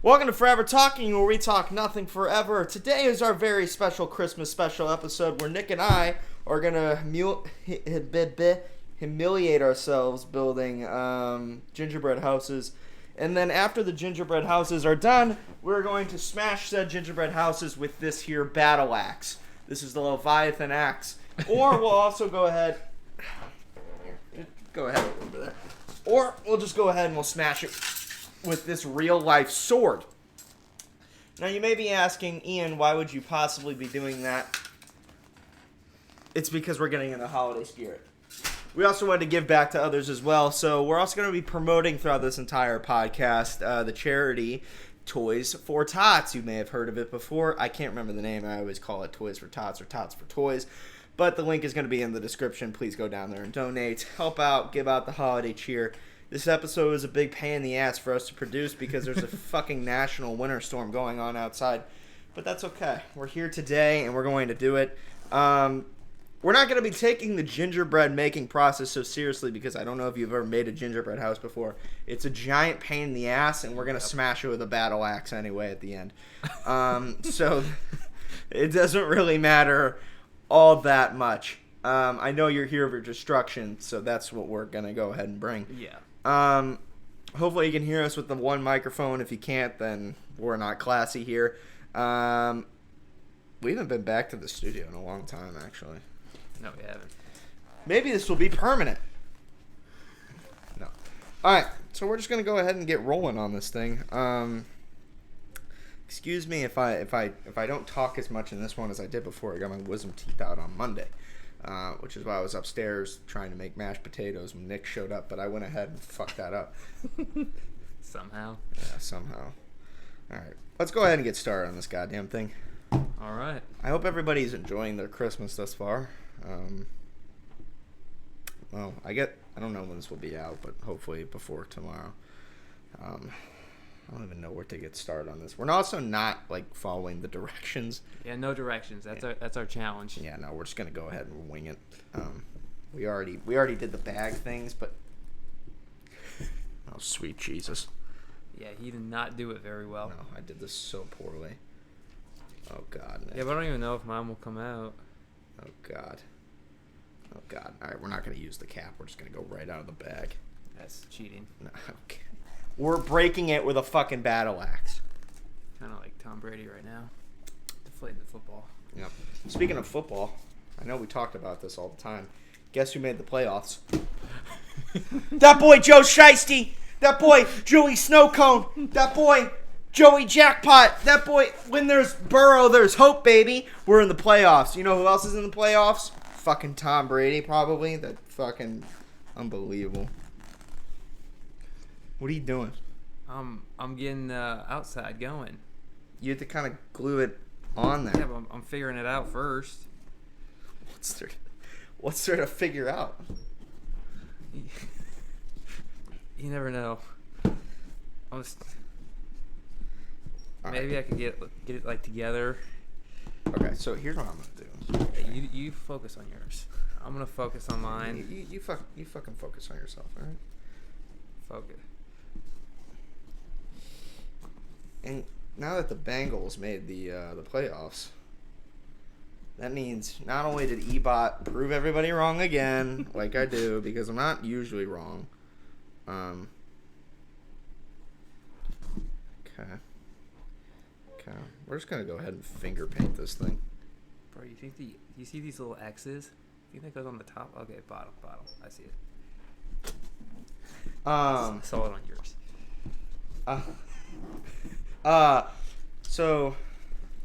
Welcome to Forever Talking, where we talk nothing forever. Today is our very special Christmas special episode where Nick and I are going to humiliate ourselves building gingerbread houses. And then after the gingerbread houses are done, we're going to smash said gingerbread houses with this here battle axe. This is the Leviathan axe. Or we'll also go ahead... Go ahead over there. Or we'll just go ahead and we'll smash it with this real-life sword. Now, you may be asking, Ian, why would you possibly be doing that? It's because we're getting in the holiday spirit. We also wanted to give back to others as well, so we're also going to be promoting throughout this entire podcast the charity Toys for Tots. You may have heard of it before. I can't remember the name. I always call it Toys for Tots or Tots for Toys. But the link is going to be in the description. Please go down there and donate. Help out. Give out the holiday cheer. This episode is a big pain in the ass for us to produce because there's a fucking national winter storm going on outside. But that's okay. We're here today and we're going to do it. We're not going to be taking the gingerbread making process so seriously because I don't know if you've ever made a gingerbread house before. It's a giant pain in the ass and we're going to smash it with a battle axe anyway at the end. So it doesn't really matter all that much. I know you're here for destruction, so that's what we're going to go ahead and bring. Yeah. Hopefully you can hear us with the one microphone. If you can't, then we're not classy here. We haven't been back to the studio in a long time, actually. No, we haven't. Maybe this will be permanent. No. Alright, so we're just going to go ahead and get rolling on this thing. Excuse me if I don't talk as much in this one as I did before. I got my wisdom teeth out on Monday, which is why I was upstairs trying to make mashed potatoes when Nick showed up, but I went ahead and fucked that up. Somehow. Yeah, somehow. All right, let's go ahead and get started on this goddamn thing. All right. I hope everybody's enjoying their Christmas thus far. Well, I don't know when this will be out, but hopefully before tomorrow. I don't even know where to get started on this. We're also not like following the directions. Yeah, no directions. That's our challenge. Yeah, no, we're just gonna go ahead and wing it. We already did the bag things, but oh sweet Jesus. Yeah, he did not do it very well. No, I did this so poorly. Oh God. Nick. Yeah, but I don't even know if mine will come out. Oh God. Oh God. All right, we're not gonna use the cap. We're just gonna go right out of the bag. That's cheating. No, okay. We're breaking it with a fucking battle axe. Kind of like Tom Brady right now. Deflating the football. Yep. Speaking of football, I know we talked about this all the time. Guess who made the playoffs? That boy Joe Shiesty. That boy Joey Snowcone. That boy Joey Jackpot. That boy, when there's Burrow, there's hope, baby. We're in the playoffs. You know who else is in the playoffs? Fucking Tom Brady, probably. That fucking unbelievable. What are you doing? I'm getting outside going. You have to kind of glue it on there. Yeah, but I'm figuring it out first. What's there to figure out? You never know. Maybe right. I could get it like together. Okay, so here's what I'm gonna do. Hey, you focus on yours. I'm gonna focus on mine. You fucking focus on yourself, all right? Focus. And now that the Bengals made the playoffs, that means not only did Ebot prove everybody wrong again, like I do, because I'm not usually wrong. Okay. We're just gonna go ahead and finger paint this thing. Bro, you see these little X's? You think that goes on the top? Okay, bottom. I see it. I saw it on yours.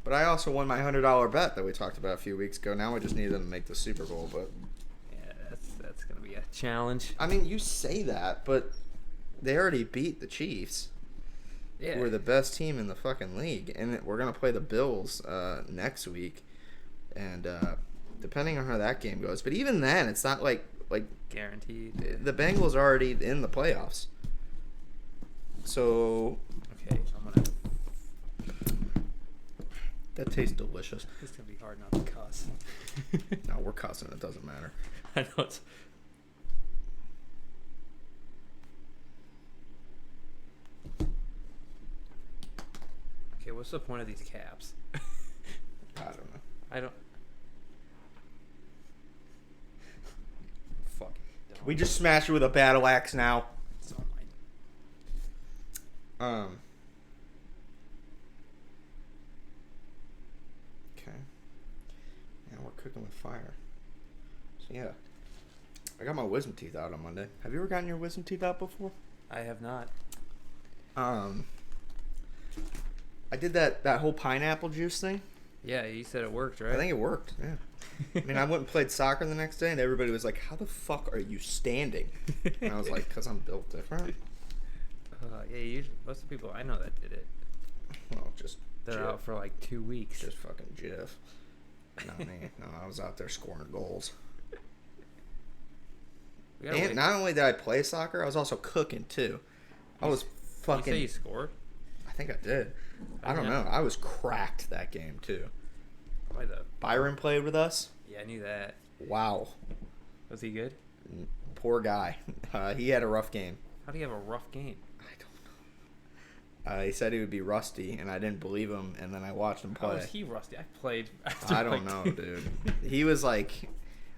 But I also won my $100 bet that we talked about a few weeks ago. Now we just need them to make the Super Bowl, but Yeah, that's gonna be a challenge. I mean, you say that, but they already beat the Chiefs. Yeah. Who are the best team in the fucking league, and we're gonna play the Bills next week, and depending on how that game goes. But even then, it's not like guaranteed. The Bengals are already in the playoffs. So Okay, I'm gonna. that tastes delicious. It's gonna be hard not to cuss. No, we're cussing. It doesn't matter. I know it's. what's the point of these caps? I don't know. I don't. Fucking. We just smash it with a battle axe now. It's not mine. Okay. Yeah, we're cooking with fire. So yeah, I got my wisdom teeth out on Monday. Have you ever gotten your wisdom teeth out before? I have not. I did that whole pineapple juice thing. Yeah, you said it worked, right? I think it worked. Yeah. I mean, I went and played soccer the next day, and everybody was like, "How the fuck are you standing?" And I was like, "Cause I'm built different." Yeah, usually most of the people I know that did it, Well, just they're Jif. out for like 2 weeks. Just fucking Jif. Not me. No, I was out there scoring goals. And not only did I play soccer, I was also cooking too. I was fucking. You say you scored? I think I did. I don't know. I was cracked that game too. Why the? Byron played with us. Yeah, I knew that. Wow. Was he good? Poor guy. He had a rough game. How do you have a rough game? I don't know. He said he would be rusty, and I didn't believe him. And then I watched him play. How was he rusty? I played. I don't know, dude. He was like,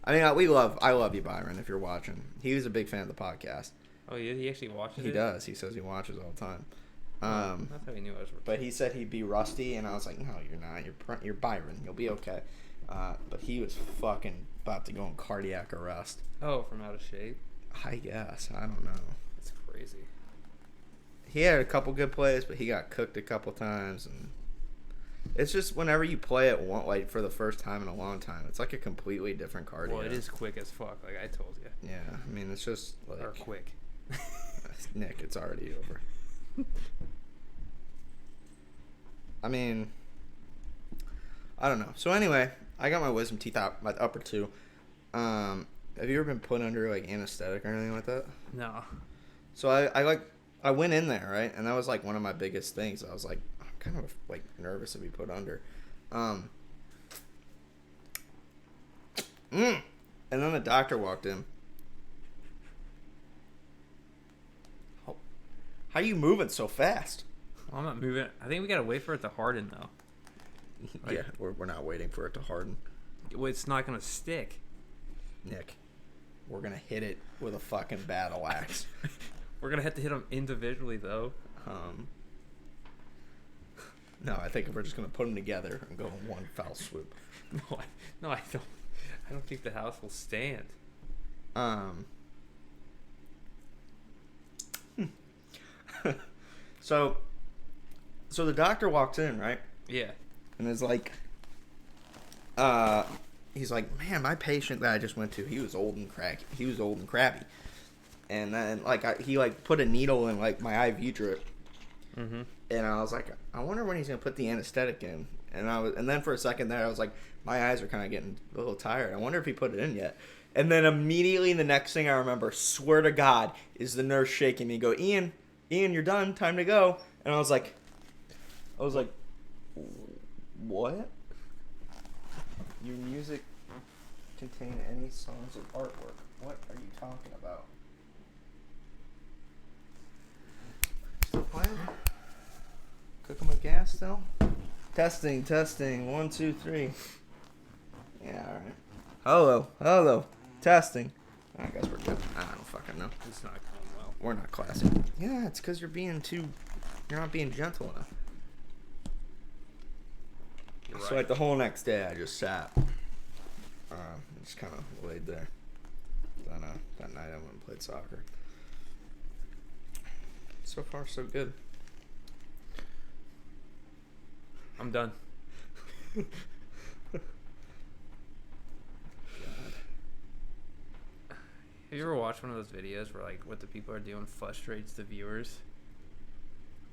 I mean, I love you, Byron. If you're watching, he was a big fan of the podcast. Oh, he actually watches it? He does. He says he watches all the time. That's how he knew I was. But he said he'd be rusty, and I was like, no, you're not. You're Byron. You'll be okay. But he was fucking about to go in cardiac arrest. Oh, from out of shape? I guess. I don't know. That's crazy. He had a couple good plays, but he got cooked a couple times, and it's just whenever you play it like for the first time in a long time, it's like a completely different cardio. Well, it is quick as fuck, like I told you. Yeah, I mean, it's just like... Or quick. Nick, it's already over. I mean, I don't know. So anyway, I got my wisdom teeth out, my upper two. Have you ever been put under like anesthetic or anything like that? No. So I went in there, right, and that was like one of my biggest things. I was like, I'm kind of like nervous to be put under. And then the doctor walked in. How are you moving so fast? Well, I'm not moving. I think we gotta wait for it to harden, though. Like, Yeah, we're not waiting for it to harden. Well, it's not gonna stick. Nick, we're gonna hit it with a fucking battle axe. We're gonna have to hit them individually, though. No, I think we're just gonna put them together and go in one foul swoop. No, I don't. I don't think the house will stand. So the doctor walks in, right? Yeah. And is like, he's like, man, my patient that I just went to, he was old and crabby. And then he put a needle in like my IV drip. Mm-hmm. And I was like, I wonder when he's gonna put the anesthetic in. And then for a second there, I was like, my eyes are kind of getting a little tired. I wonder if he put it in yet. And then immediately the next thing I remember, swear to God, is the nurse shaking me. Go, Ian, you're done. Time to go. And I was like, what? Your music contain any songs of artwork? What are you talking about? Still playing? Cooking with gas still? Testing. 1, 2, 3. Yeah, alright. Hello. Testing. I guess we're good. I don't fucking know. It's not going well. We're not classy. Yeah, it's because you're not being gentle enough. You're So right. the whole next day I just sat. Just kind of laid there. Then that night I went and played soccer. So far, so good. I'm done. God. Have you ever watched one of those videos where like what the people are doing frustrates the viewers?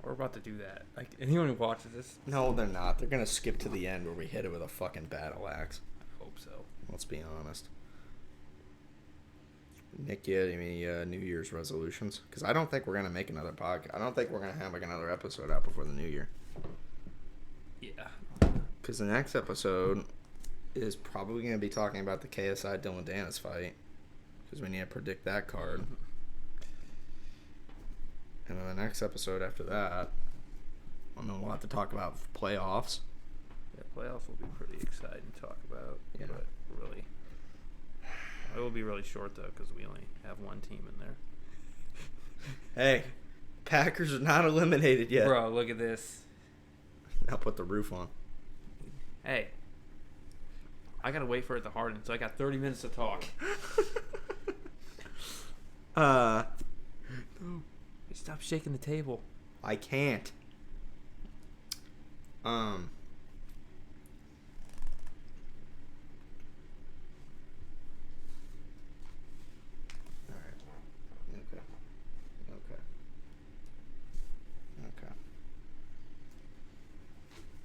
We're about to do that. Like anyone who watches this, No, they're not. They're gonna skip to the end where we hit it with a fucking battle axe. I hope so. Let's be honest. Nick, you had any New Year's resolutions? Because I don't think we're gonna make another podcast. I don't think we're gonna have like another episode out before the New Year. Yeah. Because the next episode is probably gonna be talking about the KSI Dylan Dennis fight. Because we need to predict that card. And then the next episode after that, I'm gonna we'll have to talk about playoffs. Yeah, playoffs will be pretty exciting to talk about. Yeah. But really, it will be really short though because we only have one team in there. Hey, Packers are not eliminated yet. Bro, look at this. Now put the roof on. Hey, I gotta wait for it to harden, so I got 30 minutes to talk. Stop shaking the table. I can't. All right. Okay.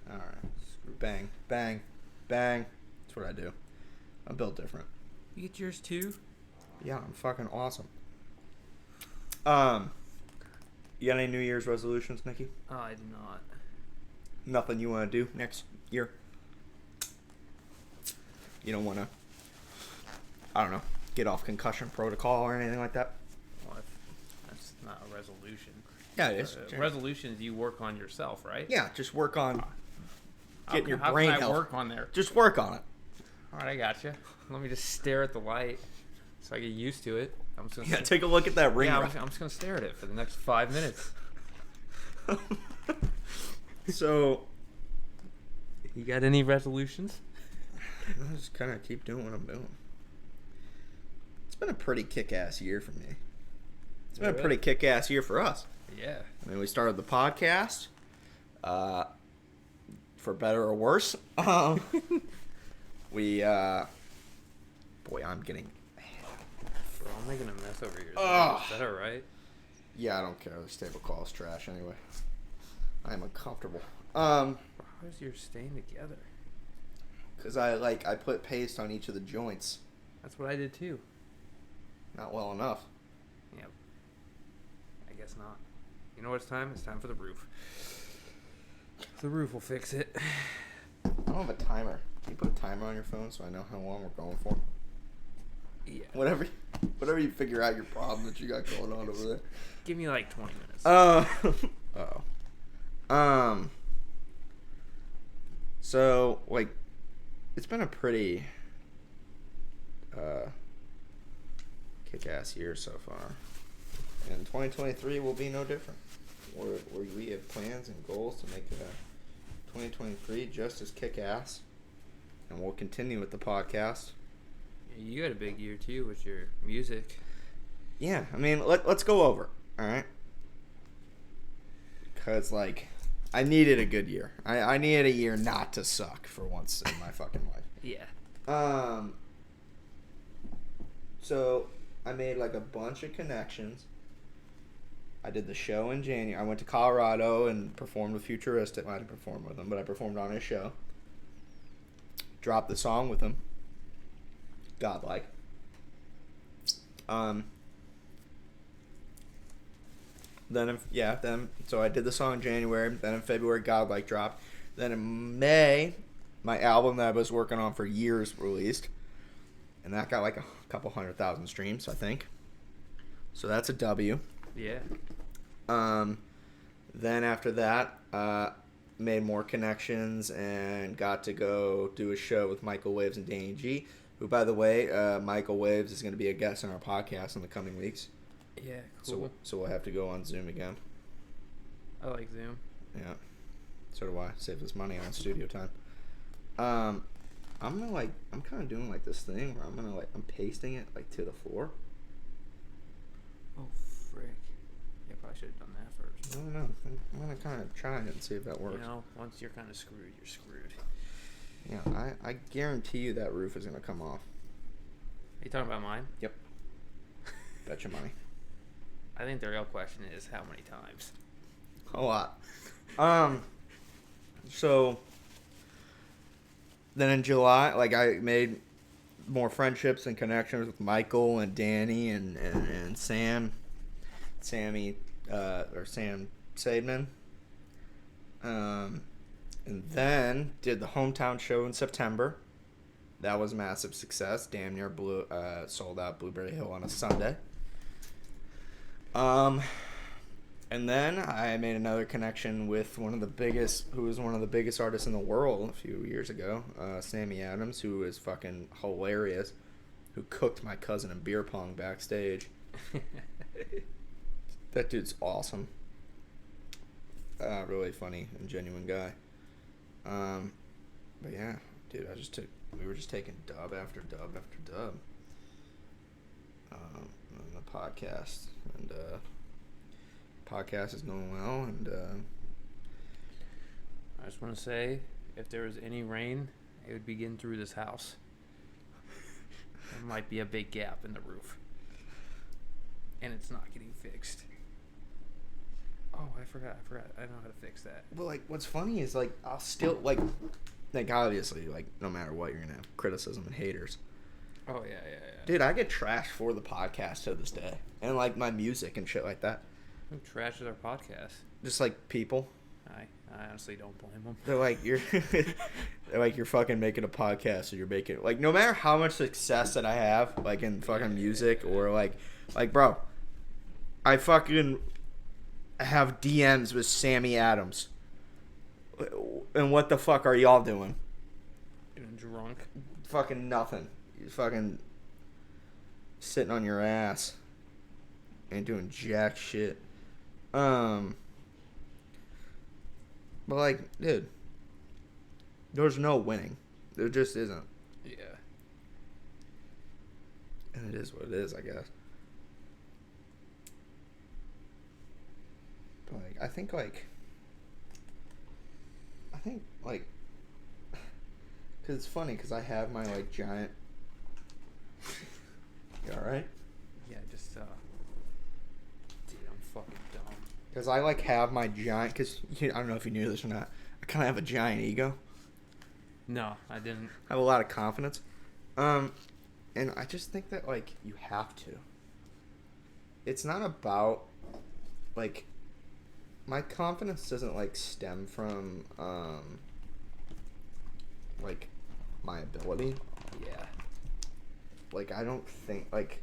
All right. Bang, bang, bang. That's what I do. I'm built different. You get yours too? Yeah, I'm fucking awesome. You got any New Year's resolutions, Nikki? Oh, I do not. Nothing you want to do next year? You don't want to, I don't know, get off concussion protocol or anything like that? Well, that's not a resolution. Yeah, it is. Resolutions you work on yourself, right? Yeah, just work on getting your how brain can I healthy. work on there? Just work on it. All right, I got you. Let me just stare at the light so I get used to it. I'm just gonna Yeah, take a look at that ring. Yeah, rust. I'm just gonna stare at it for the next 5 minutes. So, You got any resolutions? I just kind of keep doing what I'm doing. It's been a pretty kick-ass year for me. It's been a pretty kick-ass year for us. Yeah. I mean, we started the podcast, for better or worse. Boy, I'm getting. Bro, I'm making a mess over here. Ugh. Is that all right? Yeah, I don't care. This table call is trash anyway. I am uncomfortable. Bro, how does yours stain together? Cause I put paste on each of the joints. That's what I did too. Not well enough. Yeah. I guess not. You know what it's time? It's time for the roof. The roof will fix it. I don't have a timer. Can you put a timer on your phone so I know how long we're going for? Yeah. Whatever you figure out your problem that you got going on over there. Give me like 20 minutes. So, like, it's been a pretty kick-ass year so far. And 2023 will be no different. We have plans and goals to make 2023 just as kick-ass. And we'll continue with the podcast. You had a big year too with your music. Yeah, I mean, let's go over, all right? Because, like, I needed a good year. I needed a year not to suck for once in my fucking life. Yeah. So, I made, like, a bunch of connections. I did the show in January. I went to Colorado and performed with Futuristic. I didn't perform with him, but I performed on his show. Dropped the song with him. Godlike. So I did the song in January. Then in February, Godlike dropped. Then in May, my album that I was working on for years released. And that got like a couple 100,000 streams, I think. So that's a W. Yeah. Then after that, made more connections and got to go do a show with Michael Waves and Danny G, who, by the way, Michael Waves is going to be a guest on our podcast in the coming weeks. Yeah, cool. So we'll have to go on Zoom again. I like Zoom. Yeah. So do I. Save us money on studio time. I'm kind of doing like this thing where I'm pasting it like to the floor. Oh, frick. Yeah, probably should have done that first. I don't know. I'm going to kind of try it and see if that works. You know, once you're kind of screwed, you're screwed. Yeah, I guarantee you that roof is going to come off. Are you talking about mine? Yep. Bet your money. I think the real question is how many times? A lot. So then in July, like, I made more friendships and connections with Michael and Danny and Sam Sabin. And then did the hometown show in September. That was a massive success. Damn near sold out Blueberry Hill on a Sunday. And then I made another connection with who was one of the biggest artists in the world a few years ago, Sammy Adams, who is fucking hilarious, who cooked my cousin in beer pong backstage. That dude's awesome. Really funny and genuine guy. But yeah, dude, we were just taking dub after dub after dub on the podcast, and podcast is going well, and I just want to say, if there was any rain, it would be getting through this house. There might be a big gap in the roof, and it's not getting fixed. Oh, I forgot. I know how to fix that. But like, what's funny is like, I'll still like obviously, like, no matter what, you're gonna have criticism and haters. Oh yeah. Dude, I get trashed for the podcast to this day, and like my music and shit like that. Who trashes our podcast? Just like people. I honestly don't blame them. They're like, you're fucking making a podcast, or you're making, like, no matter how much success that I have, like in fucking music, or like bro, I fucking have DMs with Sammy Adams. And what the fuck are y'all doing? Getting drunk. Fucking nothing. You fucking sitting on your ass. Ain't doing jack shit. But like, dude, there's no winning. There just isn't. Yeah. And it is what it is, I guess. But like, I think because it's funny, because I have my like giant. You alright? Yeah, just dude, I'm fucking dumb. Because I like have my giant, because I don't know if you knew this or not, I kind of have a giant ego. No, I didn't. I have a lot of confidence. And I just think that, like, you have to. It's not about, like, my confidence doesn't, like, stem from, like, my ability. Yeah. Like, I don't think, like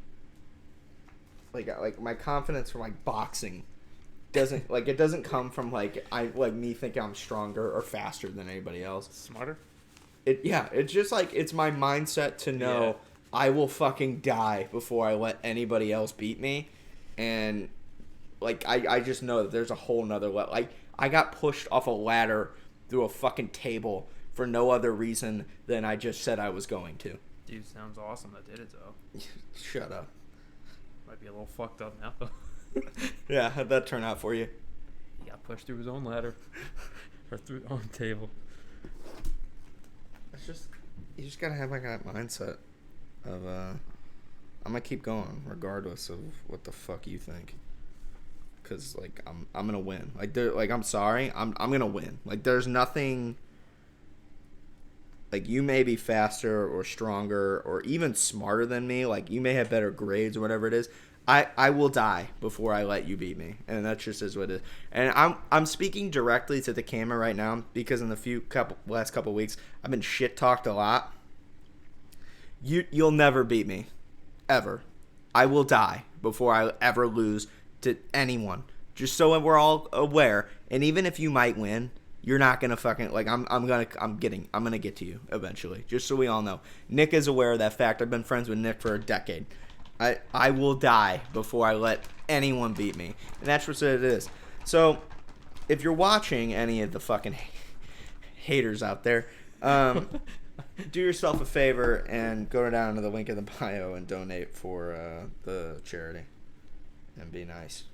my confidence from, like, boxing doesn't, like, it doesn't come from, like, me thinking I'm stronger or faster than anybody else. Smarter? It's just, like, it's my mindset to know, yeah, I will fucking die before I let anybody else beat me. And, like, I just know that there's a whole nother level. Like, I got pushed off a ladder through a fucking table for no other reason than I just said I was going to. Dude, sounds awesome that did it, though. Shut up. Might be a little fucked up now, though. Yeah, how'd that turn out for you? He got pushed through his own ladder. Or through his own table. It's just, you just gotta have, like, that mindset of, I'm gonna keep going regardless of what the fuck you think. Cause, like, I'm gonna win. Like, I'm sorry, I'm gonna win. Like, there's nothing. Like, you may be faster or stronger or even smarter than me. Like, you may have better grades or whatever it is. I will die before I let you beat me. And that just is what it is. And I'm speaking directly to the camera right now because in the last couple weeks, I've been shit-talked a lot. You'll never beat me. Ever. I will die before I ever lose to anyone. Just so we're all aware. And even if you might win, you're not gonna fucking, like, I'm gonna get to you eventually. Just so we all know. Nick is aware of that fact. I've been friends with Nick for a decade. I will die before I let anyone beat me. And that's what it is. So, if you're watching any of the fucking haters out there, do yourself a favor and go down to the link in the bio and donate for the charity. And be nice.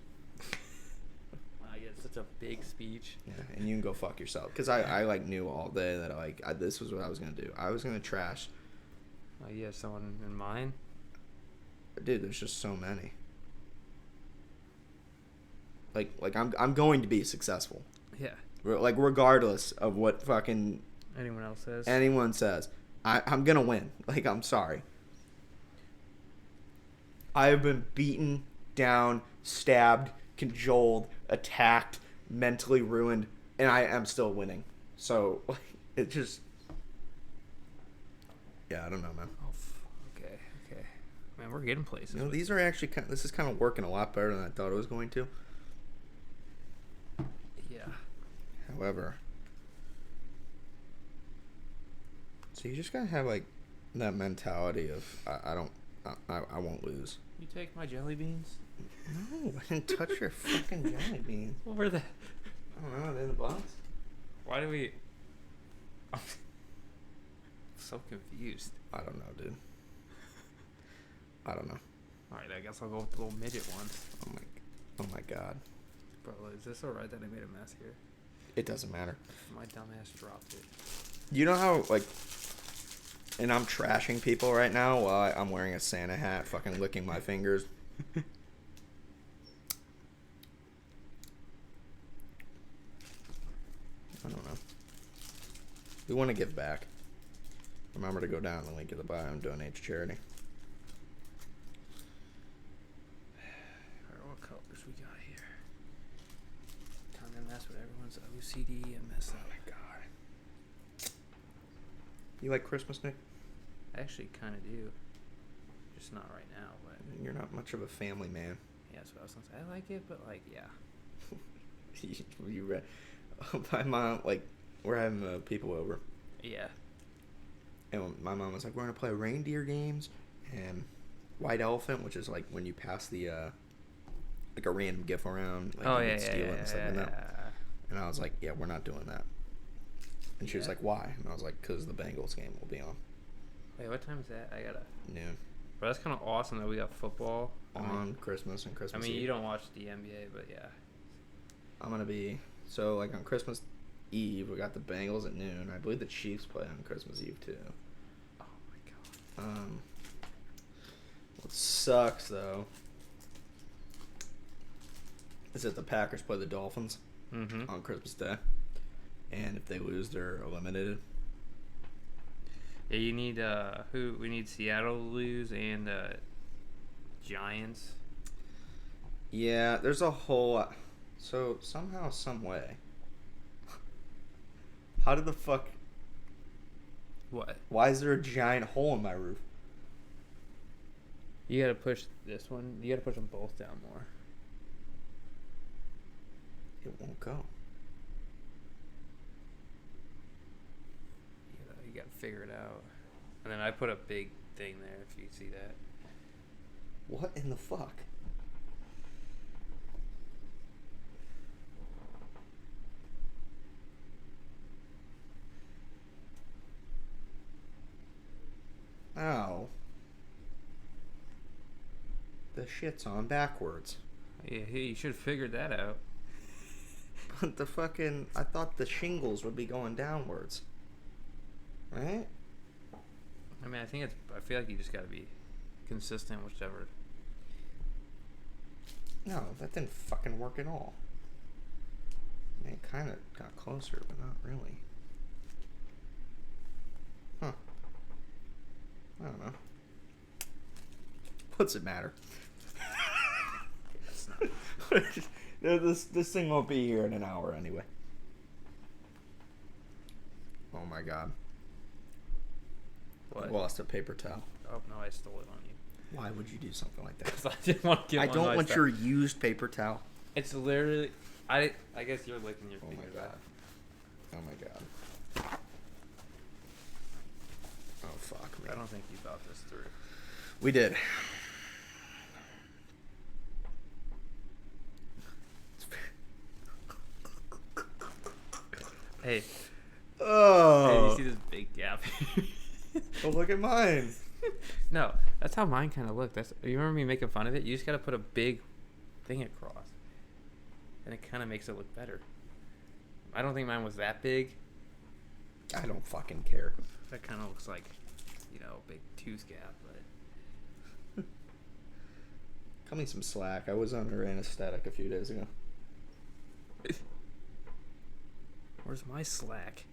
Such a big speech. Yeah, and you can go fuck yourself. Because I like knew all day that this was what I was going to do. I was going to trash. You have someone in mind? Dude, there's just so many. Like I'm going to be successful. Yeah. Like, regardless of what fucking anyone says. I'm going to win. Like, I'm sorry. I have been beaten down, stabbed, cajoled, attacked, mentally ruined, and I am still winning. So, it just... Yeah, I don't know, man. Oh, okay. Man, we're getting places. You know, these are actually this is kind of working a lot better than I thought it was going to. However, so you just gotta have like that mentality of I won't lose. You take my jelly beans? No, I didn't touch your fucking jelly beans. What were they? I don't know. Are they in the box? Why do we? I'm so confused. I don't know, dude. I don't know. All right, I guess I'll go with the little midget ones. Oh my god. Bro, is this alright that I made a mess here? It doesn't matter. My dumbass dropped it. You know how like, and I'm trashing people right now while I'm wearing a Santa hat, fucking licking my fingers. I don't know. We want to give back. Remember to go down the link in the bio and donate to charity. Alright, what colors we got here? Time to mess with everyone's OCD and mess up. Oh my god. You like Christmas, Nick? I actually kind of do. Just not right now, but... You're not much of a family man. Yeah, that's what I was gonna say. I like it, but like, yeah. You read... My mom, like, we're having people over. Yeah. And my mom was like, we're going to play reindeer games and white elephant, which is like when you pass the, like a random gift around. Like Oh, you yeah, would steal it and stuff like that. And I was like, yeah, we're not doing that. And she was like, why? And I was like, because the Bengals game will be on. Wait, what time is that? I gotta... Noon. But that's kind of awesome that we got football. On Christmas and Christmas I mean, Eve. you don't watch the NBA, but yeah. I'm going to be... So, like, on Christmas Eve, we got the Bengals at noon. I believe the Chiefs play on Christmas Eve, too. Oh, my God. What sucks, though, is that the Packers play the Dolphins on Christmas Day. And if they lose, they're eliminated. Yeah, you need, we need Seattle to lose and, Giants. Yeah, there's a whole... So, somehow, some way... How did the fuck... What? Why is there a giant hole in my roof? You gotta push this one. You gotta push them both down more. It won't go. You gotta figure it out. And then I put a big thing there, if you see that. What in the fuck? Ow. The shit's on backwards. Yeah, hey, you should have figured that out. But the fucking... I thought the shingles would be going downwards. Right? I mean, I feel like you just gotta be consistent, whichever. No, that didn't fucking work at all. I mean, it kind of got closer, but not really. Huh. I don't know. What's it matter? It's not. This thing won't be here in an hour anyway. Oh my god. What? I lost a paper towel. Oh, no, I stole it on you. Why would you do something like that? Because I didn't want to get I don't want your used paper towel. It's literally... I guess you're licking your Oh finger. my god. Oh my god. Oh fuck me. I don't think you thought this through. We did. Hey. Oh. Hey, you see this big gap? Oh, look at mine. No, that's how mine kind of looked. You remember me making fun of it? You just got to put a big thing across. And it kind of makes it look better. I don't think mine was that big. I don't fucking care. That kind of looks like, a big tooth gap, but... Cut me some slack. I was under anesthetic a few days ago. Where's my slack?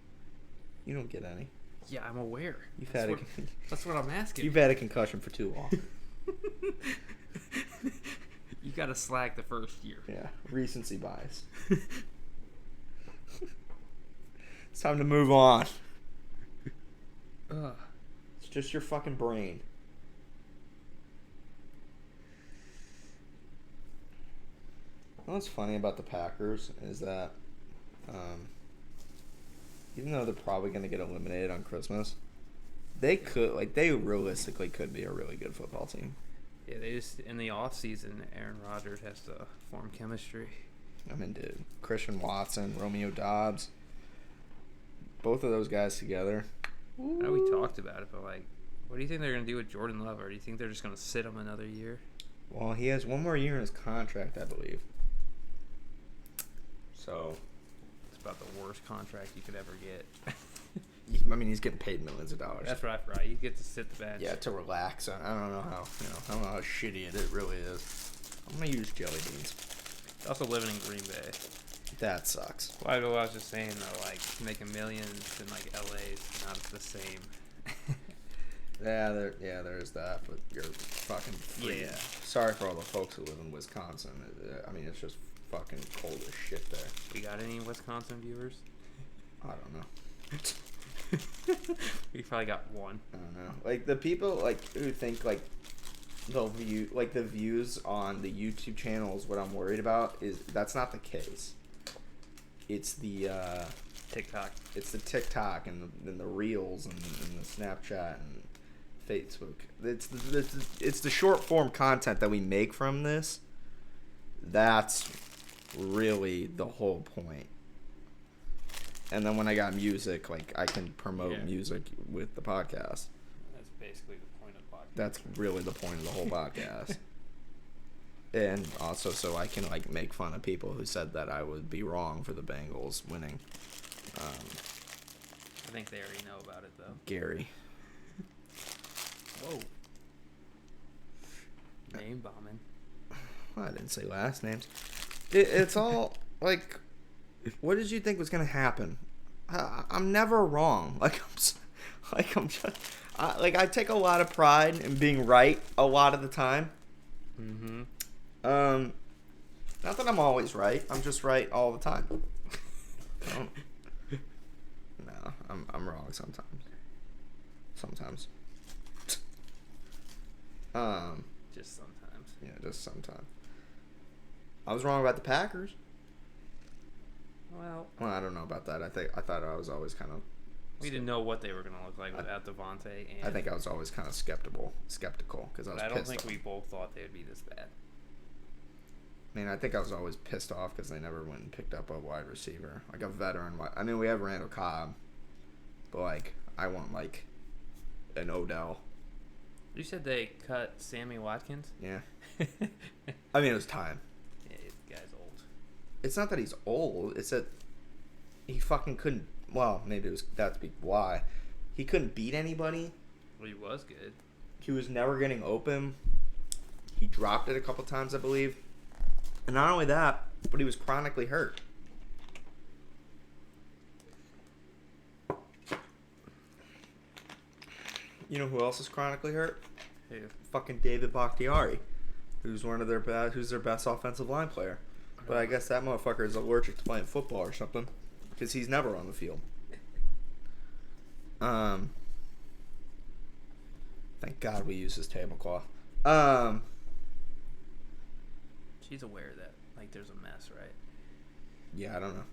You don't get any. Yeah, I'm aware. That's what I'm asking. You've had a concussion for too long. You got to slack the first year. Yeah, recency bias. It's time to move on. Ugh. It's just your fucking brain. What's funny about the Packers is that even though they're probably going to get eliminated on Christmas, they realistically could be a really good football team. Yeah, they just, in the off season, Aaron Rodgers has to form chemistry. I mean, dude, Christian Watson, Romeo Dobbs, both of those guys together. I know we talked about it, but like, what do you think they're gonna do with Jordan Love? Or do you think they're just gonna sit him another year? Well, he has one more year in his contract, I believe. So, It's about the worst contract you could ever get. I mean, he's getting paid millions of dollars. That's right. You get to sit the bench. Yeah, to relax. I don't know how. I don't know how shitty it really is. I'm gonna use jelly beans. He's also living in Green Bay. That sucks. Well, I was just saying though, like making millions in like LA is not the same. There's that, but you're fucking free. Yeah. Sorry for all the folks who live in Wisconsin. I mean, it's just fucking cold as shit there. We got any Wisconsin viewers? I don't know. We probably got one. I don't know. Like the people who think they'll view the views on the YouTube channels. What I'm worried about is that's not the case. It's the TikTok. It's the TikTok and the Reels and the Snapchat and Facebook. It's the short form content that we make from this. That's really the whole point. And then when I got music, I can promote music with the podcast. That's basically the point of the podcast. That's really the point of the whole podcast. And also so I can make fun of people who said that I would be wrong for the Bengals winning. I think they already know about it though. Gary. Whoa. Name bombing. Well, I didn't say last names. It's all what did you think was gonna happen? I'm never wrong. I take a lot of pride in being right a lot of the time. Mm-hmm. Not that I'm always right. I'm just right all the time. No, I'm wrong sometimes. Sometimes. Just sometimes. Yeah, just sometimes. I was wrong about the Packers. Well, I don't know about that. I thought I was always kind of. we didn't know what they were going to look like without Devontae. And I think I was always kind of skeptical because I was. I don't pissed think off. we both thought they would be this bad. I mean, I think I was always pissed off because they never went and picked up a wide receiver, like a veteran. I mean, we have Randall Cobb, but I want an Odell. You said they cut Sammy Watkins? Yeah. I mean, it was time. Yeah, the guy's old. It's not that he's old. It's that he fucking couldn't. Well, maybe that'd be why. He couldn't beat anybody. Well, he was good. He was never getting open. He dropped it a couple times, I believe. And not only that, but he was chronically hurt. You know who else is chronically hurt? Who? Fucking David Bakhtiari, who's their best offensive line player. But I guess that motherfucker is allergic to playing football or something, because he's never on the field. Thank God we use this tablecloth. She's aware that there's a mess, right? Yeah, I don't know.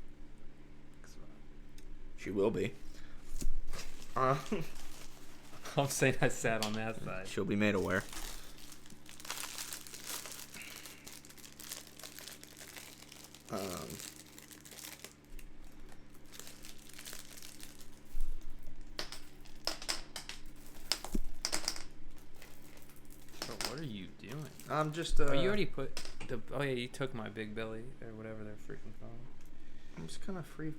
She will be. I'm saying I sat on that side. She'll be made aware. Bro, what are you doing? I'm just. You already put the. Oh yeah, you took my big belly or whatever they're freaking calling. I'm just kind of free.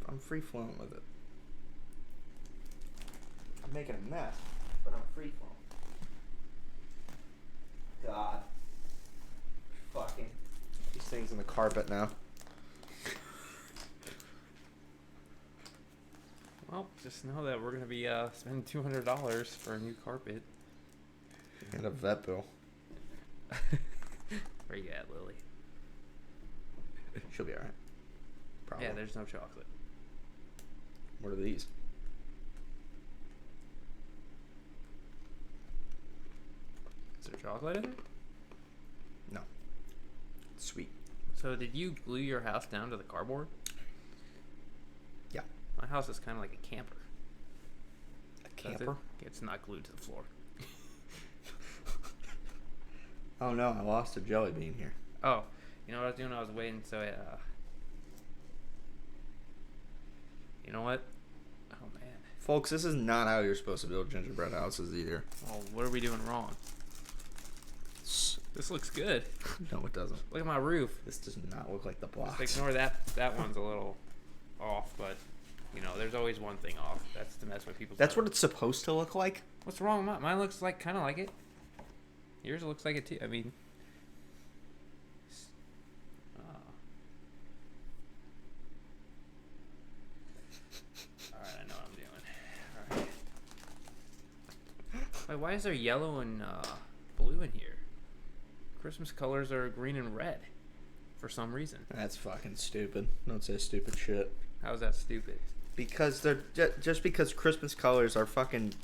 I'm free flowing with it. I'm making a mess, but I'm free flowing. God. Fucking. These things in the carpet now. Well, just know that we're gonna be spending $200 for a new carpet. And a vet bill. Where you at, Lily? She'll be alright. Probably. Yeah, there's no chocolate. What are these? Is there chocolate in it? No. Sweet. So did you glue your house down to the cardboard? Yeah. My My house is kind of like a camper. A camper? It's not glued to the floor. Oh no, I lost a jelly bean here. Oh, you know what I was doing? I was waiting so you know what? Oh man. Folks, this is not how you're supposed to build gingerbread houses either. Oh, what are we doing wrong? This looks good. No, it doesn't. Look at my roof. This does not look like the blocks. Just ignore that. That one's a little off, but you know, there's always one thing off. That's to mess with people's. That's what it's supposed to look like? What's wrong with mine? Mine looks like kind of like it. Yours looks like it too. I mean, all right, I know what I'm doing. All right. Wait, why is there yellow and blue in here? Christmas colors are green and red, for some reason. That's fucking stupid. Don't say stupid shit. How is that stupid? Because they're just because Christmas colors are fucking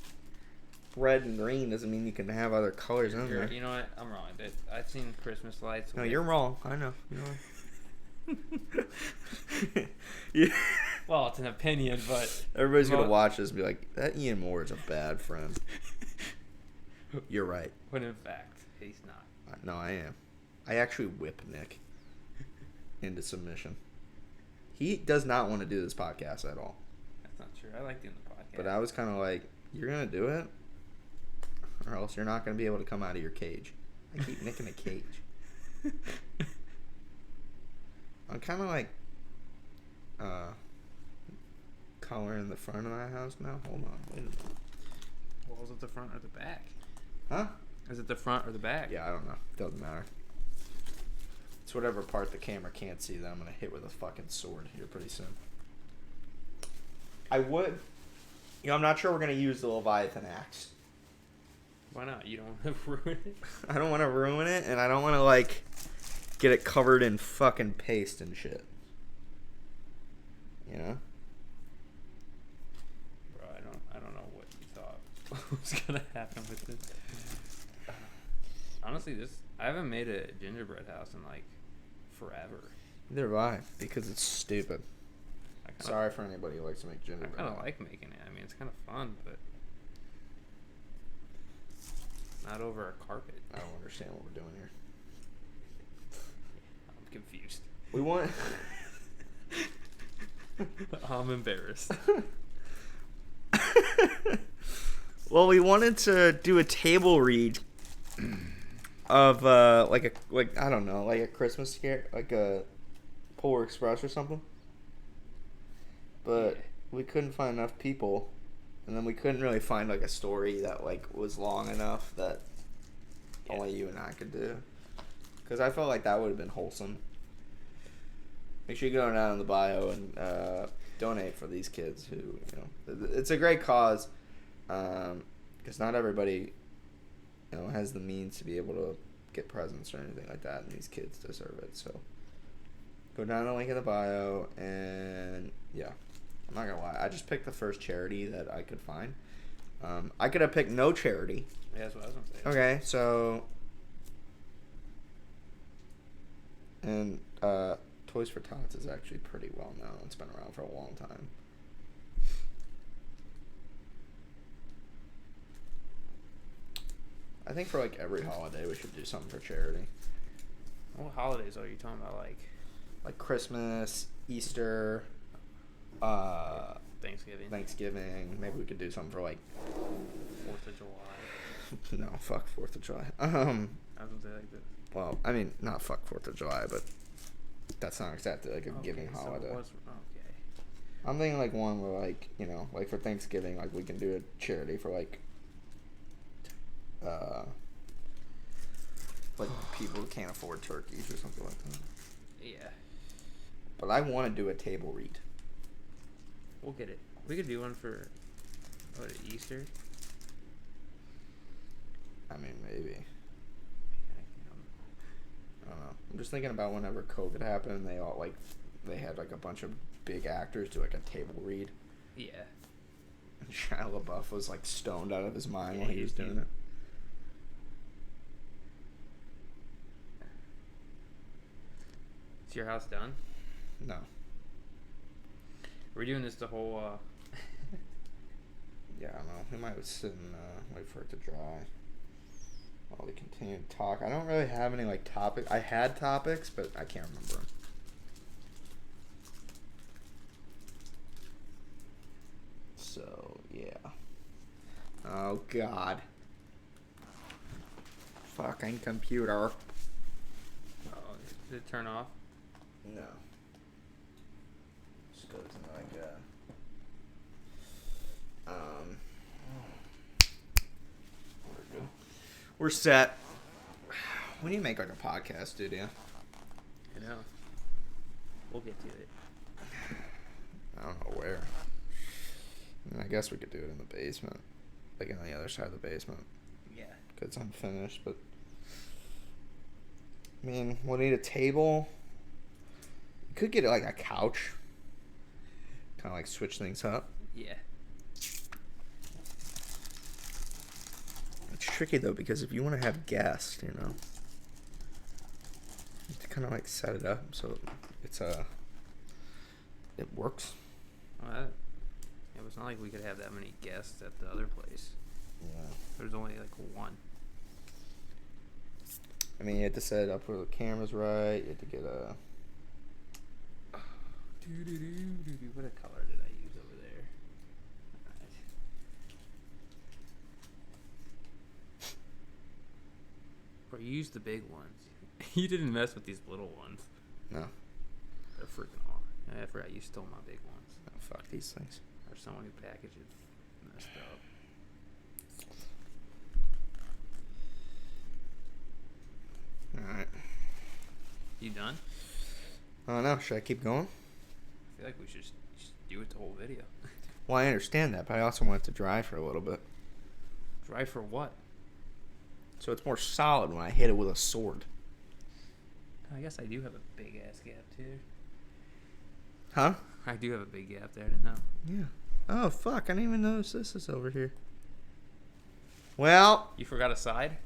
red and green doesn't mean you can have other colors in there. You know what? I'm wrong. I've seen Christmas lights. No, you're wrong. I know. You know. Yeah. Well, it's an opinion, but Everybody's gonna watch this and be like, "That Ian Moore is a bad friend." You're right. when in fact he's not. No, I am. I actually whip Nick into submission. He does not want to do this podcast at all. That's not true. I like doing the podcast. But I was kind of like, "You're gonna do it, or else you're not gonna be able to come out of your cage." I keep Nick in a cage. I'm kind of like coloring the front of my house now. Hold on, wait a minute. Well, is it the front or the back? Huh? Is it the front or the back? Yeah, I don't know. Doesn't matter. It's whatever part the camera can't see that I'm gonna hit with a fucking sword here pretty soon. I would, I'm not sure we're gonna use the Leviathan axe. Why not? You don't want to ruin it? I don't want to ruin it, and I don't want to like get it covered in fucking paste and shit. You know? Bro, I don't know what you thought was gonna happen with this. Honestly, I haven't made a gingerbread house in like forever. Neither have I, because it's stupid. Sorry for anybody who likes to make I gingerbread. kind of like making it. I mean, it's kind of fun, but not over a carpet. I don't understand what we're doing here. I'm confused. We want. I'm embarrassed. Well, we wanted to do a table read of I don't know, like a Christmas scare, like a Polar Express or something. But we couldn't find enough people, and then we couldn't really find like a story that like was long enough that only you and I could do. Because I felt like that would have been wholesome. Make sure you go down in the bio and donate for these kids who, you know, it's a great cause. Because not everybody, you know, has the means to be able to get presents or anything like that, and these kids deserve it. So go down the link in the bio, and yeah, I'm not gonna lie, I just picked the first charity that I could find. I could have picked no charity. Yeah, that's what I was gonna say. Okay, so and Toys for Tots is actually pretty well known. It's been around for a long time. I think for like every holiday we should do something for charity. What holidays are you talking about? Like Christmas, Easter, Thanksgiving. Maybe we could do something for like 4th of July. No, fuck 4th of July. I was gonna say like this. Well, I mean, not fuck 4th of July, but that's not exactly like a giving holiday. Okay. I'm thinking like one where like, you know, like for Thanksgiving, like we can do a charity for like people who can't afford turkeys or something like that. Yeah. But I want to do a table read. We'll get it. We could do one for Easter. I mean, maybe. I don't know. I'm just thinking about whenever COVID happened, they had like a bunch of big actors do like a table read. Yeah. And Shia LaBeouf was like stoned out of his mind while he was doing it. Is your house done? No. We're doing this the whole. Yeah, I don't know. We might sit and wait for it to dry while we continue to talk. I don't really have any like topic. I had topics, but I can't remember them. So yeah. Oh God. Fucking computer. Oh, did it turn off? No. Just goes in like we're good. We're set. We need to make like a podcast studio. I know. We'll get to it. I don't know where. I mean, I guess we could do it in the basement. Like on the other side of the basement. Yeah. Because it's unfinished, but I mean, we'll need a table. You could get like a couch. Kind of like switch things up. Yeah. It's tricky though, because if you want to have guests, you know, you have to kind of like set it up so it's it works. Well, it was not like we could have that many guests at the other place. Yeah. There's only like one. I mean, you had to set it up where the camera's right. You had to get a. What color did I use over there? Alright. Bro, you used the big ones. You didn't mess with these little ones. No. They're freaking awesome. I forgot you stole my big ones. Oh, fuck these things. Or someone who packaged it messed up. Alright. You done? I don't know. Should I keep going? I feel like we should just do it the whole video. Well, I understand that, but I also want it to dry for a little bit. Dry for what? So it's more solid when I hit it with a sword. I guess I do have a big ass gap too. Huh? I do have a big gap there, didn't I? Yeah. Oh, fuck. I didn't even notice this is over here. Well. You forgot a side?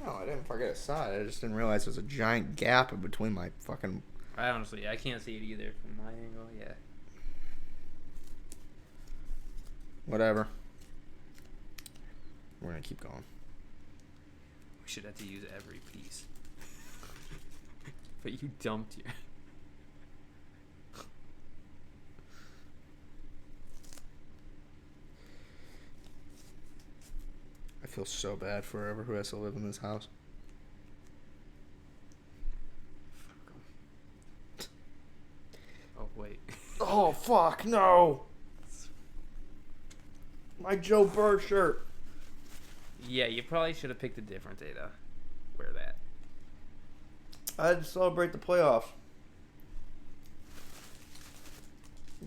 No, I didn't forget a side. I just didn't realize there's a giant gap in between my fucking... I can't see it either from my angle, yeah. Whatever. We're gonna keep going. We should have to use every piece. But you dumped your... I feel so bad for whoever who has to live in this house. Fuck 'em. Oh, wait. Oh, fuck, no! My Joe Burr shirt. Yeah, you probably should have picked a different day to wear that. I had to celebrate the playoffs.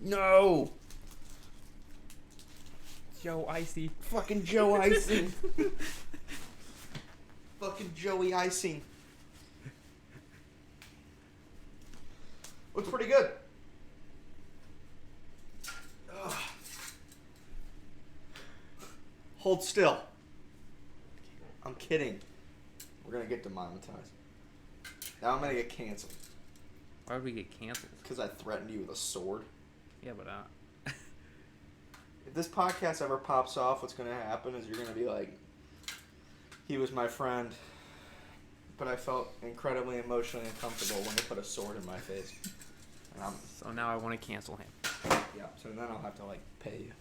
No! Joe Icy. Fucking Joe Icing. Fucking Joey Icing. Looks pretty good. Ugh. Hold still. I'm kidding. We're gonna get demonetized. Now I'm gonna get canceled. Why would we get canceled? Because I threatened you with a sword. Yeah, but If this podcast ever pops off, what's gonna happen is you're gonna be like, he was my friend, but I felt incredibly emotionally uncomfortable when they put a sword in my face. And so now I want to cancel him. yeah, so then I'll have to like pay you.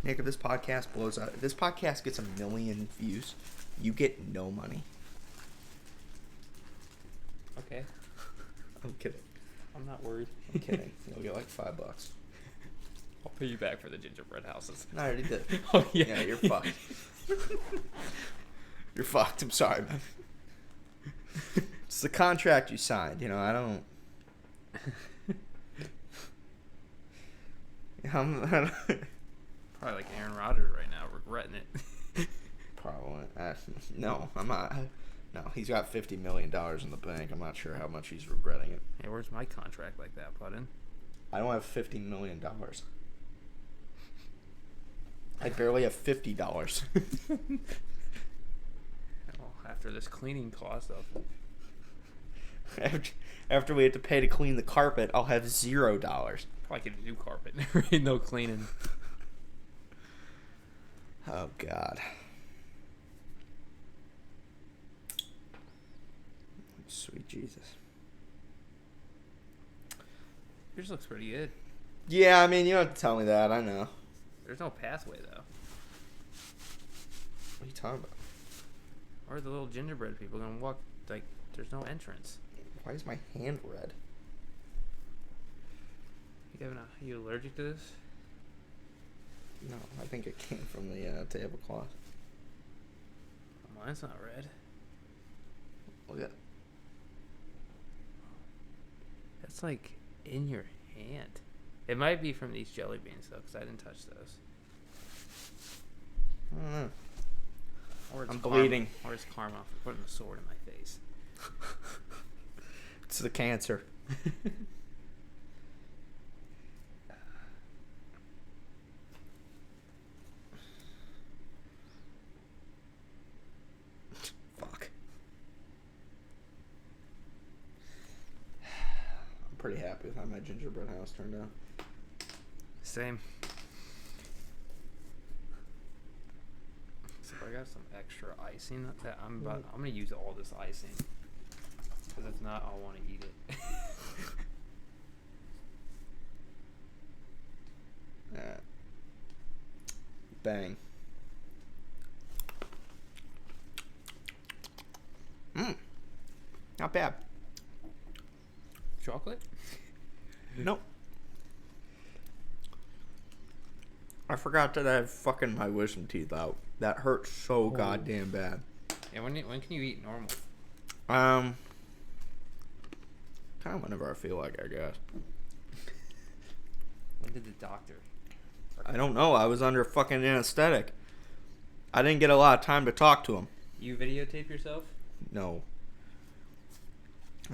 Nick, if this podcast blows up, if this podcast gets 1 million views, you get no money. Okay. I'm kidding. I'm not worried. I'm kidding. You'll get like $5. I'll pay you back for the gingerbread houses. No, I already did. Oh, yeah. Yeah, you're fucked. You're fucked. I'm sorry, man. It's the contract you signed. You know, I don't. Probably like Aaron Rodgers right now, regretting it. Probably. No, I'm not. No, he's got $50 million in the bank. I'm not sure how much he's regretting it. Hey, where's my contract like that, Puttin? I don't have $50 million. I barely have $50. Well, after this cleaning cost of After we have to pay to clean the carpet, I'll have $0. Probably get a new carpet. Ain't no cleaning. Oh, God. Sweet Jesus. Yours looks pretty good. Yeah, I mean, you don't have to tell me that. I know. There's no pathway, though. What are you talking about? Or the little gingerbread people gonna walk, like, there's no entrance. Why is my hand red? You allergic to this? No, I think it came from the tablecloth. Mine's not red. Look at. That's like in your hand. It might be from these jelly beans though, because I didn't touch those. I don't know. Or it's I'm karma, bleeding. Or it's karma for putting a sword in my face. It's the cancer. Fuck. I'm pretty happy with how my gingerbread house turned out. Same. So I got some extra icing that I'm gonna use all this icing. Because if not, I'll want to eat it. Bang. Not bad. Chocolate? Nope. I forgot that I have fucking my wisdom teeth out. That hurts so goddamn bad. Yeah, when can you eat normal? Kind of whenever I feel like, I guess. When did the doctor? I don't know. I was under fucking anesthetic. I didn't get a lot of time to talk to him. You videotape yourself? No.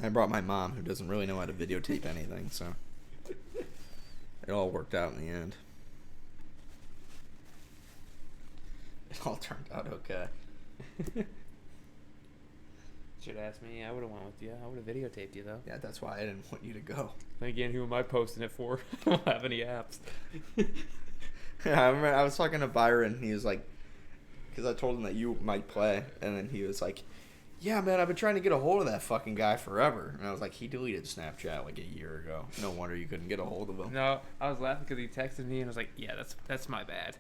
I brought my mom, who doesn't really know how to videotape anything, so it all worked out in the end. It all turned out okay. Should ask me. I would have went with you. I would have videotaped you though. Yeah, that's why I didn't want you to go. Then again, who am I posting it for? I don't have any apps. Yeah, I remember I was talking to Byron, and he was like, because I told him that you might play, and then he was like, yeah, man, I've been trying to get a hold of that fucking guy forever. And I was like, he deleted Snapchat like a year ago. No wonder you couldn't get a hold of him. No, I was laughing because he texted me and I was like, yeah, that's my bad.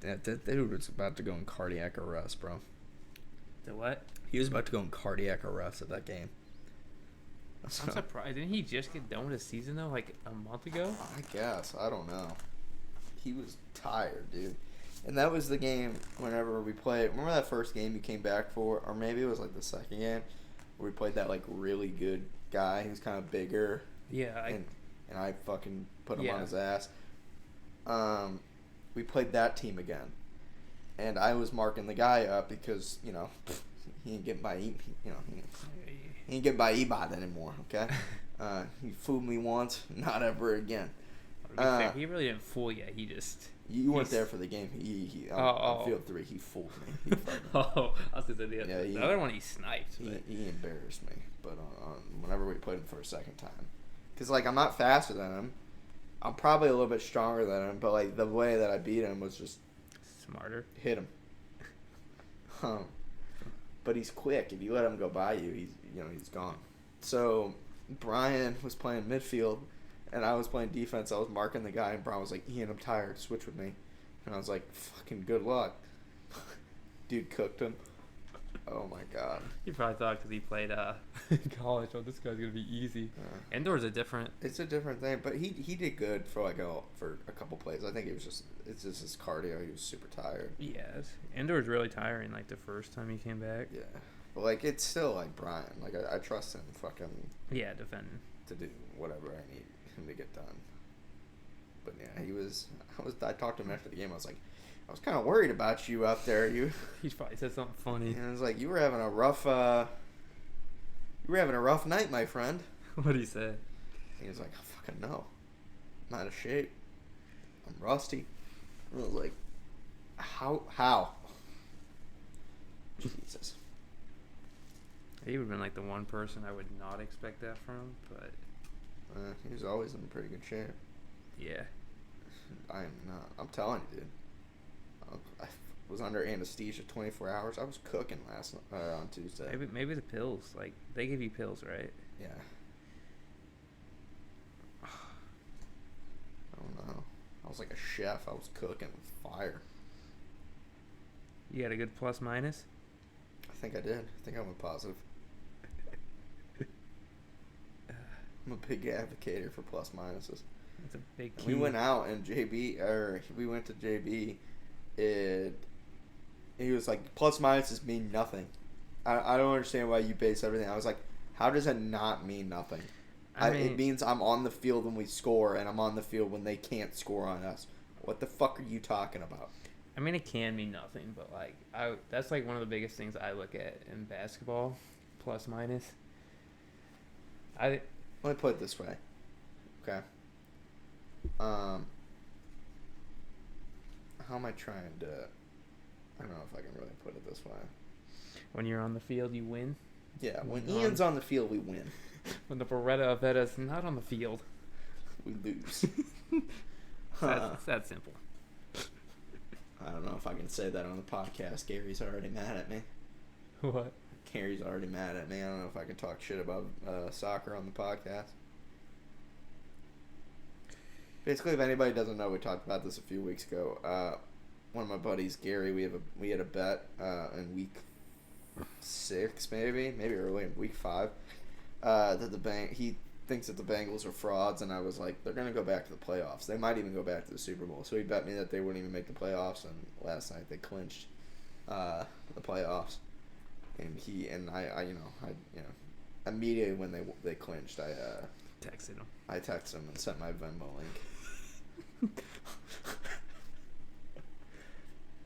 That dude was about to go in cardiac arrest, bro. The what? He was about to go in cardiac arrest at that game. I'm surprised. Didn't he just get done with his season though, like a month ago? I guess. I don't know. He was tired, dude. And that was the game whenever we played. Remember that first game you came back for? Or maybe it was like the second game where we played that like really good guy. He was kind of bigger. Yeah. And I fucking put him on his ass. We played that team again. And I was marking the guy up because, you know, he ain't getting by he ain't getting by E-Bot anymore, okay? He fooled me once, not ever again. He really didn't fool you. He just... You weren't there for the game. On field 3, he fooled me. I was going to say the other one he sniped. He embarrassed me. But whenever we played him for a second time. Because, like, I'm not faster than him. I'm probably a little bit stronger than him. But, like, the way that I beat him was just... Smarter. Hit him. But he's quick. If you let him go by you, he's gone. So, Brian was playing midfield. And I was playing defense. I was marking the guy, and Brian was like, Ian, I'm tired. Switch with me. And I was like, fucking good luck. Dude cooked him. Oh, my God. You probably thought because he played college, oh, this guy's going to be easy. Indoor's a different... It's a different thing, but he did good for for a couple plays. I think it's just his cardio. He was super tired. Yes. Indoor's really tiring, like, the first time he came back. Yeah. But, like, it's still, like, Brian. Like, I trust him fucking... Yeah, defending. To do whatever I need him to get done. But yeah, I talked to him after the game. I was like, I was kind of worried about you out there. He probably said something funny. And I was like, you were having a rough night, my friend. What did he say? He was like, I fucking know. I'm out of shape. I'm rusty. And I was like, how? Jesus. He would have been like the one person I would not expect that from, but He was always in pretty good shape. yeah. I am not. I'm telling you, dude. I was under anesthesia 24 hours. I was cooking on Tuesday. Maybe the pills. Like, they give you pills, right? Yeah. I don't know. I was like a chef. I was cooking with fire. You got a good plus minus? I think I did. I think I went positive. I'm a big advocate for plus minuses. That's a big key. We went out and we went to JB. He was like, plus minuses mean nothing. I don't understand why you base everything. I was like, how does it not mean nothing? It means I'm on the field when we score, and I'm on the field when they can't score on us. What the fuck are you talking about? I mean, it can mean nothing, but like, that's like one of the biggest things I look at in basketball, plus minus. Let me put it this way. Okay. How am I trying to... I don't know if I can really put it this way. When you're on the field, you win. Yeah, when Ian's on the field, we win. When the Beretta Avetta's not on the field, we lose. It's that simple. I don't know if I can say that on the podcast. Gary's already mad at me. What? Gary's already mad at me. I don't know if I can talk shit about soccer on the podcast. Basically, if anybody doesn't know, we talked about this a few weeks ago. One of my buddies, Gary, we had a bet in week 6, maybe early in week 5, that he thinks that the Bengals are frauds, and I was like, they're gonna go back to the playoffs. They might even go back to the Super Bowl. So he bet me that they wouldn't even make the playoffs, and last night they clinched the playoffs. And I immediately when they clinched, I texted him. I texted him and sent my Venmo link.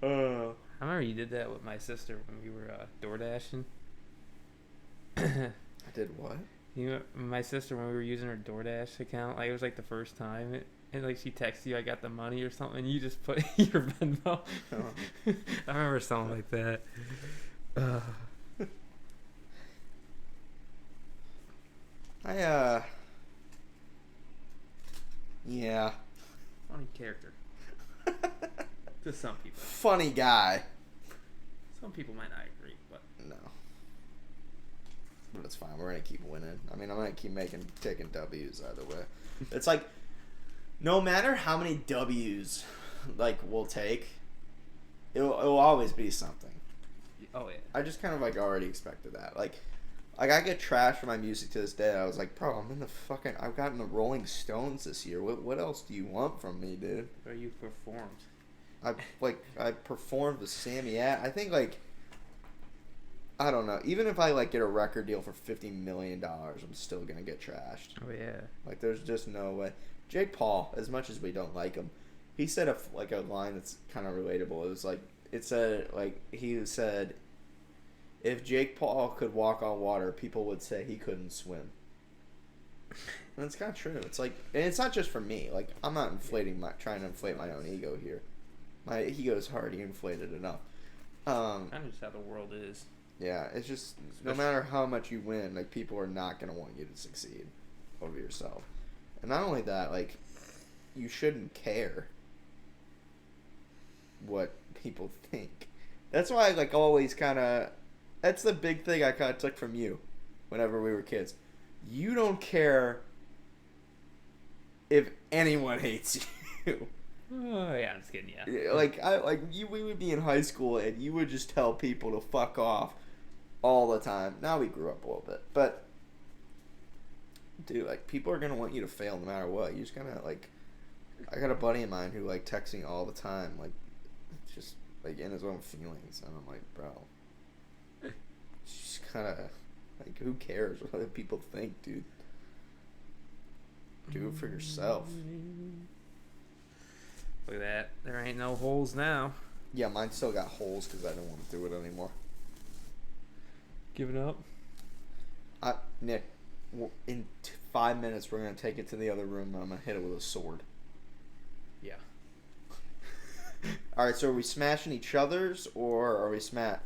I remember you did that with my sister when we were door dashing. I did what? You know, my sister, when we were using her DoorDash account, like, it was like the first time, and like she texted you, I got the money or something, and you just put your Venmo. I remember something like that. Yeah. Funny character. To some people. Funny guy. Some people might not agree, but no. But it's fine. We're gonna keep winning. I mean, I'm gonna keep taking W's either way. It's like, no matter how many W's, like, we'll take, it'll always be something. oh yeah. I just kind of like already expected that. Like I get trashed for my music to this day. I was like, bro, I've gotten the Rolling Stones this year. What else do you want from me, dude? Where you performed. I performed with Sammy I think, like, I don't know. Even if I, like, get a record deal for $50 million, I'm still going to get trashed. Oh, yeah. Like, there's just no way. Jake Paul, as much as we don't like him, he said a line that's kind of relatable. It was, like, he said, if Jake Paul could walk on water, people would say he couldn't swim. And it's kind of true. It's like, and it's not just for me. Like, I'm not trying to inflate my own ego here. My ego's already inflated enough. Kind of just how the world is. Yeah, it's just, no matter how much you win, like, people are not going to want you to succeed over yourself. And not only that, like, you shouldn't care what people think. That's why I, like, always kind of, that's the big thing I kind of took from you whenever we were kids. You don't care if anyone hates you. Oh yeah, I'm just kidding. Yeah. We would be in high school and you would just tell people to fuck off all the time. Now we grew up a little bit, but dude, like, people are gonna want you to fail no matter what. You just gotta, like, I got a buddy of mine who, like, texts me all the time, like, just, like, in his own feelings, and I'm like, bro, just kind of, like, who cares what other people think, dude? Do it for yourself. Look at that. There ain't no holes now. Yeah, mine still got holes because I don't want to do it anymore. Giving up? Nick, in 5 minutes we're going to take it to the other room and I'm going to hit it with a sword. Yeah. All All right, so are we smashing each other's, or are we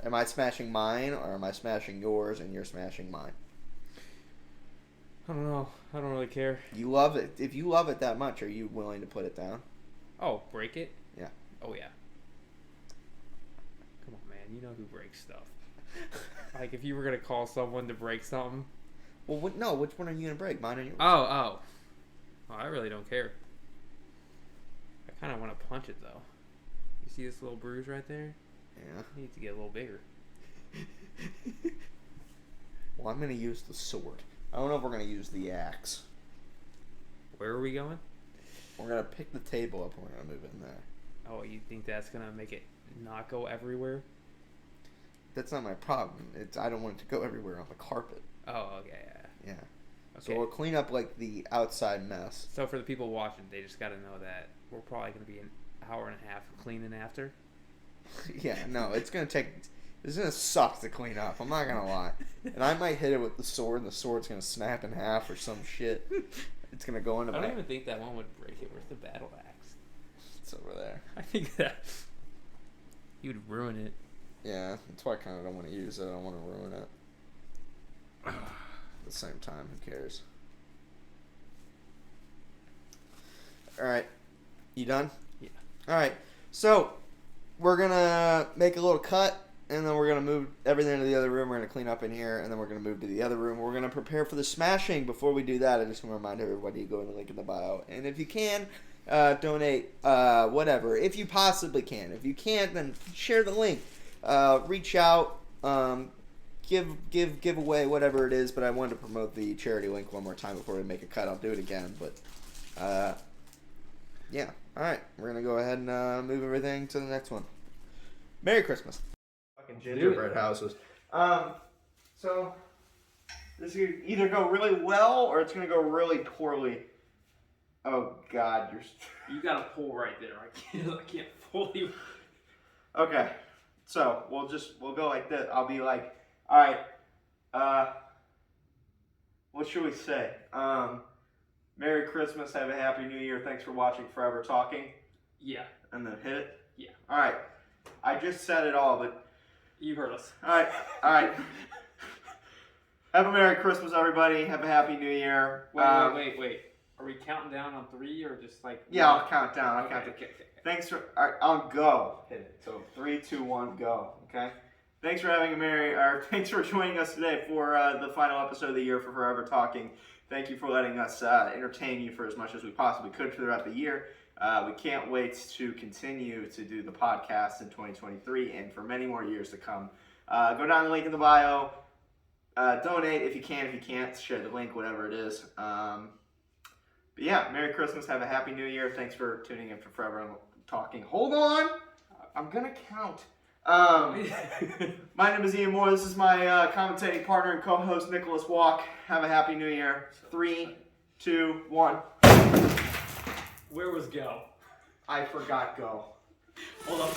am I smashing mine, or am I smashing yours and you're smashing mine? I don't know. I don't really care. You love it. If you love it that much, are you willing to put it down? Oh, break it? Yeah. Oh, yeah. Come on, man. You know who breaks stuff. Like, if you were going to call someone to break something. Well, no. Which one are you going to break? Mine or yours? Oh, I really don't care. I kind of want to punch it, though. You see this little bruise right there? Yeah. It needs to get a little bigger. Well, I'm going to use the sword. I don't know if we're going to use the axe. Where are we going? We're going to pick the table up and we're going to move it in there. Oh, you think that's going to make it not go everywhere? That's not my problem. I don't want it to go everywhere on the carpet. Oh, okay, yeah. Yeah. Okay. So we'll clean up, like, the outside mess. So for the people watching, they just got to know that we're probably going to be an hour and a half cleaning after. Yeah, no, it's going to suck to clean up. I'm not going to lie. And I might hit it with the sword, and the sword's going to snap in half or some shit. It's going to go into I my... don't even think that one would break it. Where's the battle axe? It's over there. I think that you would ruin it. Yeah, that's why I kind of don't want to use it. I don't want to ruin it. At the same time, who cares? Alright. You done? Yeah. Alright. So, we're going to make a little cut, and then we're going to move everything into the other room. We're going to clean up in here, and then we're going to move to the other room. We're going to prepare for the smashing. Before we do that, I just want to remind everybody to go in the link in the bio. And if you can, donate whatever. If you possibly can. If you can't, then share the link. Reach out. Give away whatever it is. But I wanted to promote the charity link one more time before we make a cut. I'll do it again. But, yeah. All right. We're going to go ahead and move everything to the next one. Merry Christmas. Fucking gingerbread houses. So this is either go really well or it's gonna go really poorly. Oh God, You got a pull right there. I can't fully. Okay, so we'll go like this. I'll be like, all right. What should we say? Merry Christmas. Have a Happy New Year. Thanks for watching Forever Talking. Yeah. And then hit it. Yeah. All right. I just said it all, but. You heard us. All right. Have a Merry Christmas, everybody. Have a Happy New Year. Wait. Are we counting down on 3 or just like? Yeah, I'll count down. Okay. Thanks for. All right, I'll go. Hit it. So 3, 2, 1, go. Okay. Thanks for thanks for joining us today for the final episode of the year for Forever Talking. Thank you for letting us entertain you for as much as we possibly could throughout the year. We can't wait to continue to do the podcast in 2023 and for many more years to come. Go down the link in the bio. Donate if you can. If you can't, share the link, whatever it is. But yeah, Merry Christmas. Have a Happy New Year. Thanks for tuning in for Forever Talking. Hold on. I'm going to count. My name is Ian Moore. This is my commentating partner and co-host, Nicholas Walk. Have a Happy New Year. 3, 2, 1. Where was go? I forgot go. Hold on.